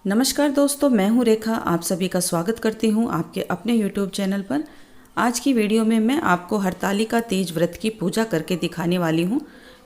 नमस्कार दोस्तों, मैं हूं रेखा। आप सभी का स्वागत करती हूं आपके अपने YouTube चैनल पर। आज की वीडियो में मैं आपको हरतालिका तीज व्रत की पूजा करके दिखाने वाली हूं,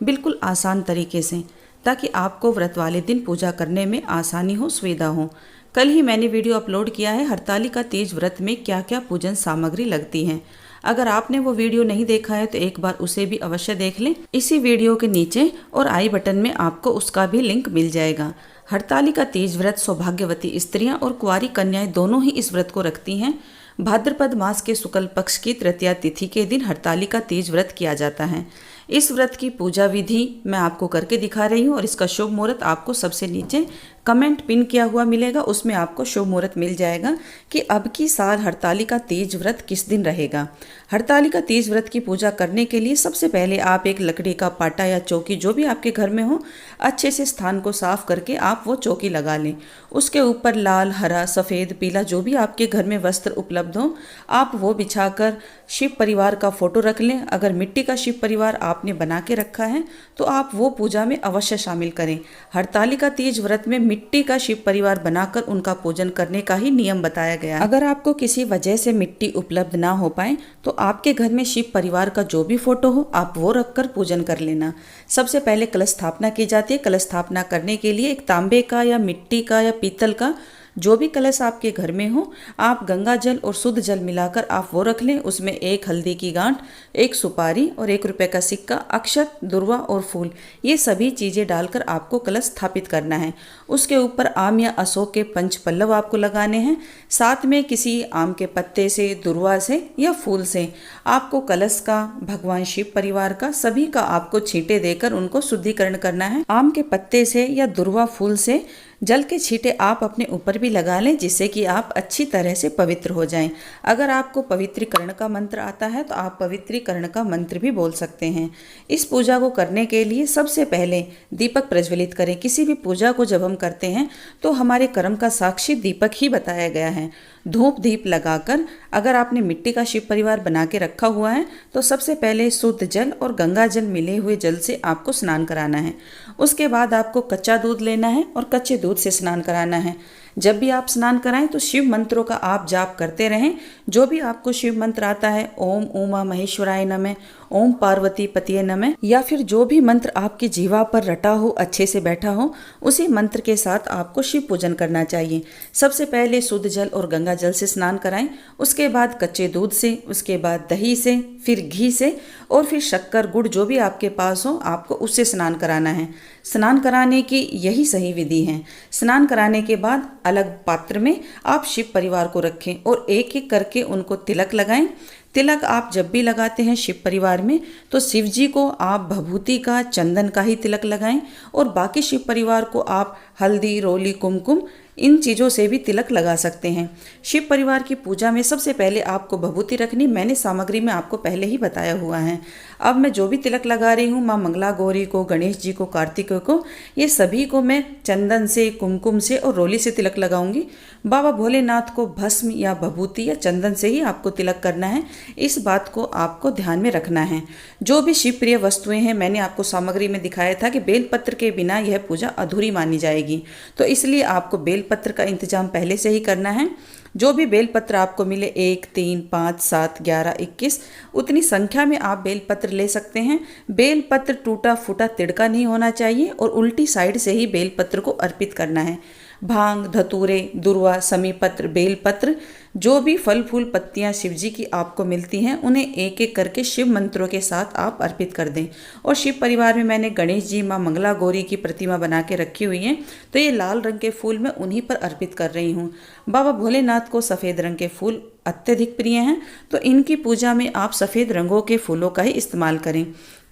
बिल्कुल आसान तरीके से, ताकि आपको व्रत वाले दिन पूजा करने में आसानी हो, सुविधा हो। कल ही मैंने वीडियो अपलोड किया है हरतालिका तीज व्रत में क्या क्या पूजन सामग्री लगती हैं। अगर आपने वो वीडियो नहीं देखा है तो एक बार उसे भी अवश्य देख लें। इसी वीडियो के नीचे और आई बटन में आपको उसका भी लिंक मिल जाएगा। हरतालिका तीज व्रत सौभाग्यवती स्त्रियां और कुंवारी कन्याएं दोनों ही इस व्रत को रखती हैं। भाद्रपद मास के शुक्ल पक्ष की तृतीया तिथि के दिन हरतालिका तीज व्रत किया जाता है। इस व्रत की पूजा विधि मैं आपको करके दिखा रही हूँ और इसका शुभ मुहूर्त आपको सबसे नीचे कमेंट पिन किया हुआ मिलेगा, उसमें आपको शुभ मुहूर्त मिल जाएगा कि अब की साल हरतालिका तीज व्रत किस दिन रहेगा। हरतालिका तीज व्रत की पूजा करने के लिए सबसे पहले आप एक लकड़ी का पाटा या चौकी जो भी आपके घर में हो, अच्छे से स्थान को साफ करके आप वो चौकी लगा लें। उसके ऊपर लाल, हरा, सफ़ेद, पीला जो भी आपके घर में वस्त्र उपलब्ध हो, आप वो बिछाकर शिव परिवार का फोटो रख लें। अगर मिट्टी का शिव परिवार आपने बना के रखा है तो आप वो पूजा में अवश्य शामिल करें। हरतालिका तीज व्रत में मिट्टी का शिव परिवार बनाकर उनका पूजन करने का ही नियम बताया गया। अगर आपको किसी वजह से मिट्टी उपलब्ध ना हो पाए तो आपके घर में शिव परिवार का जो भी फोटो हो आप वो रखकर पूजन कर लेना। सबसे पहले कलश स्थापना की जाती है। कलश स्थापना करने के लिए एक तांबे का या मिट्टी का या पीतल का जो भी कलश आपके घर में हो, आप गंगा जल और शुद्ध जल मिलाकर आप वो रख लें। उसमें एक हल्दी की गांठ, एक सुपारी और 1 रुपये का सिक्का, अक्षत, दुर्वा और फूल, ये सभी चीज़ें डालकर आपको कलश स्थापित करना है। उसके ऊपर आम या अशोक के पंच पल्लव आपको लगाने हैं। साथ में किसी आम के पत्ते से, दुर्वा से या फूल से आपको कलश का, भगवान शिव परिवार का, सभी का आपको छींटे देकर उनको शुद्धिकरण करना है। आम के पत्ते से या दुर्वा फूल से जल के छींटे आप अपने ऊपर भी लगा लें, जिससे कि आप अच्छी तरह से पवित्र हो जाएं। अगर आपको पवित्रीकरण का मंत्र आता है तो आप पवित्रीकरण का मंत्र भी बोल सकते हैं। इस पूजा को करने के लिए सबसे पहले दीपक प्रज्वलित करें। किसी भी पूजा को जब हम करते हैं तो हमारे कर्म का साक्षी दीपक ही बताया गया है। धूप दीप लगाकर, अगर आपने मिट्टी का शिव परिवार बना के रखा हुआ है तो सबसे पहले शुद्ध जल और गंगा जल मिले हुए जल से आपको स्नान कराना है। उसके बाद आपको कच्चा दूध लेना है और कच्चे दूध से स्नान कराना है। जब भी आप स्नान कराएं तो शिव मंत्रों का आप जाप करते रहें। जो भी आपको शिव मंत्र आता है, ओम उमा महेश्वराय नमः, ओम पार्वती पतिये नमः, या फिर जो भी मंत्र आपकी जीवा पर रटा हो, अच्छे से बैठा हो, उसी मंत्र के साथ आपको शिव पूजन करना चाहिए। सबसे पहले शुद्ध जल और गंगा जल से स्नान कराएं, उसके बाद कच्चे दूध से, उसके बाद दही से, फिर घी से और फिर शक्कर, गुड़ जो भी आपके पास हो आपको उससे स्नान कराना है। स्नान कराने की यही सही विधि है। स्नान कराने के बाद अलग पात्र में आप शिव परिवार को रखें और एक एक करके उनको तिलक लगाएं। तिलक आप जब भी लगाते हैं शिव परिवार में तो शिव जी को आप भभूति का, चंदन का ही तिलक लगाएं और बाकी शिव परिवार को आप हल्दी, रोली, कुमकुम, इन चीज़ों से भी तिलक लगा सकते हैं। शिव परिवार की पूजा में सबसे पहले आपको भभूति रखनी, मैंने सामग्री में आपको पहले ही बताया हुआ है। अब मैं जो भी तिलक लगा रही हूँ, माँ मंगला गौरी को, गणेश जी को, कार्तिकेय को, ये सभी को मैं चंदन से, कुमकुम से और रोली से तिलक लगाऊंगी। बाबा भोलेनाथ को भस्म या भभूति या चंदन से ही आपको तिलक करना है, इस बात को आपको ध्यान में रखना है। जो भी शिव प्रिय वस्तुएं हैं, मैंने आपको सामग्री में दिखाया था कि बेलपत्र के बिना यह पूजा अधूरी मानी जाएगी, तो इसलिए आपको बेलपत्र का इंतजाम पहले से ही करना है। जो भी बेलपत्र आपको मिले, 1, 3, 5, 7, 11, 21, उतनी संख्या में आप बेलपत्र ले सकते हैं। बेलपत्र टूटा फूटा तिड़का नहीं होना चाहिए और उल्टी साइड से ही बेलपत्र को अर्पित करना है। भांग, धतूरे, दुर्वा, समीपत्र, बेलपत्र, जो भी फल फूल पत्तियां शिवजी की आपको मिलती हैं, उन्हें एक एक करके शिव मंत्रों के साथ आप अर्पित कर दें। और शिव परिवार में मैंने गणेश जी, माँ मंगला गौरी की प्रतिमा बना के रखी हुई है, तो ये लाल रंग के फूल मैं उन्हीं पर अर्पित कर रही हूँ। बाबा भोलेनाथ को सफ़ेद रंग के फूल अत्यधिक प्रिय हैं, तो इनकी पूजा में आप सफ़ेद रंगों के फूलों का ही इस्तेमाल करें।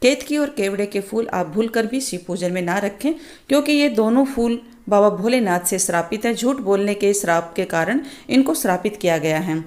केतकी और केवड़े के फूल आप भूलकर भी शिव पूजन में ना रखें, क्योंकि ये दोनों फूल बाबा भोलेनाथ से श्रापित है। झूठ बोलने के श्राप के कारण इनको श्रापित किया गया है।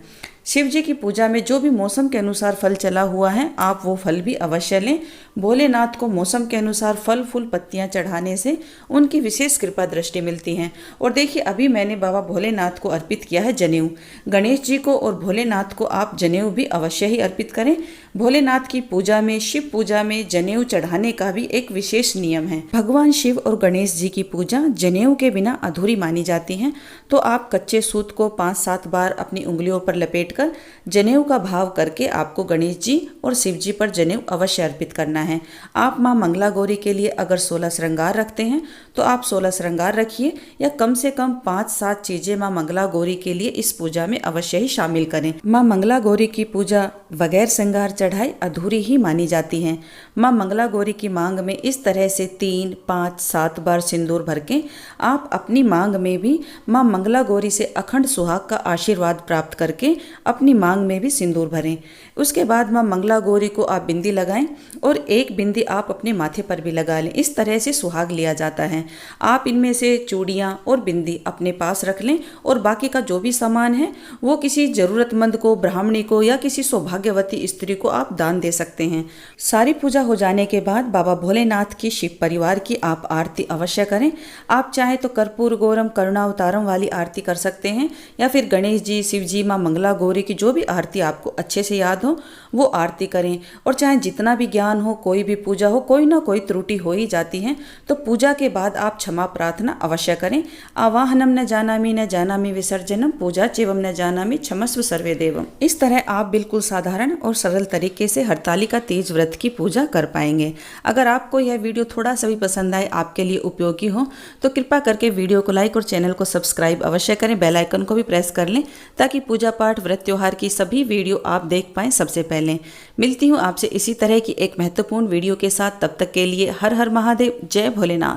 शिव जी की पूजा में जो भी मौसम के अनुसार फल चला हुआ है, आप वो फल भी अवश्य लें। भोलेनाथ को मौसम के अनुसार फल फूल पत्तियां चढ़ाने से उनकी विशेष कृपा दृष्टि मिलती है। और देखिए, अभी मैंने बाबा भोलेनाथ को अर्पित किया है जनेऊ। गणेश जी को और भोलेनाथ को आप जनेऊ भी अवश्य ही अर्पित करें। भोलेनाथ की पूजा में, शिव पूजा में जनेऊ चढ़ाने का भी एक विशेष नियम है। भगवान शिव और गणेश जी की पूजा जनेऊ के बिना अधूरी मानी जाती है। तो आप कच्चे सूत को 5-7 बार अपनी उंगलियों पर लपेटकर जनेऊ का भाव करके आपको गणेश जी और शिव जी पर जनेऊ अवश्य अर्पित करना है। आप माँ मंगला गौरी के लिए अगर 16 श्रृंगार रखते हैं तो आप 16 श्रृंगार रखिए, या कम से कम 5-7 चीजें माँ मंगला गौरी के लिए इस पूजा में अवश्य ही शामिल करें। माँ मंगला गौरी की पूजा बगैर श्रृंगार चढ़ाए अधूरी ही मानी जाती है। माँ मंगला गौरी की मांग में इस तरह से 3, 5, 7 बार सिंदूर भर के आप अपनी मांग में भी माँ मंगला गौरी से अखंड सुहाग का आशीर्वाद प्राप्त करके अपनी मांग में भी सिंदूर भरें। उसके बाद माँ मंगला गौरी को आप बिंदी लगाएं और एक बिंदी आप अपने माथे पर भी लगा लें। इस तरह से सुहाग लिया जाता है। आप इनमें से चूड़ियाँ और बिंदी अपने पास रख लें और बाकी का जो भी सामान है वो किसी ज़रूरतमंद को, ब्राह्मणी को या किसी सौभाग्यवती स्त्री को आप दान दे सकते हैं। सारी पूजा हो जाने के बाद बाबा भोलेनाथ की, शिव परिवार की आप आरती अवश्य करें। आप चाहें तो कर्पूर गौरम करुणावतारम वाली आरती कर सकते हैं, या फिर गणेश जी, शिव जी, माँ मंगला गौरी की जो भी आरती आपको अच्छे से याद हो वो आरती करें। और चाहे जितना भी ज्ञान हो, कोई भी पूजा हो, कोई ना कोई त्रुटि हो ही जाती है, तो पूजा के बाद आप क्षमा प्रार्थना अवश्य करें। आवाहनम न जानामि विसर्जनम पूजा चिवम न जानामि क्षमस्व सर्वे देवम। इस तरह आप बिल्कुल साधारण और सरल तरीके से हरतालिका तीज व्रत की पूजा कर पाएंगे। अगर आपको यह वीडियो थोड़ा सा भी पसंद आए, आपके लिए उपयोगी हो, तो कृपा करके वीडियो को लाइक और चैनल को सब्सक्राइब अवश्य करें। बेल आइकन को भी प्रेस कर लें ताकि पूजा पाठ, व्रत, त्योहार की सभी वीडियो आप देख पाएं सबसे पहले। मिलती हूँ आपसे इसी तरह की एक महत्वपूर्ण वीडियो के साथ। तब तक के लिए हर हर महादेव, जय भोलेनाथ।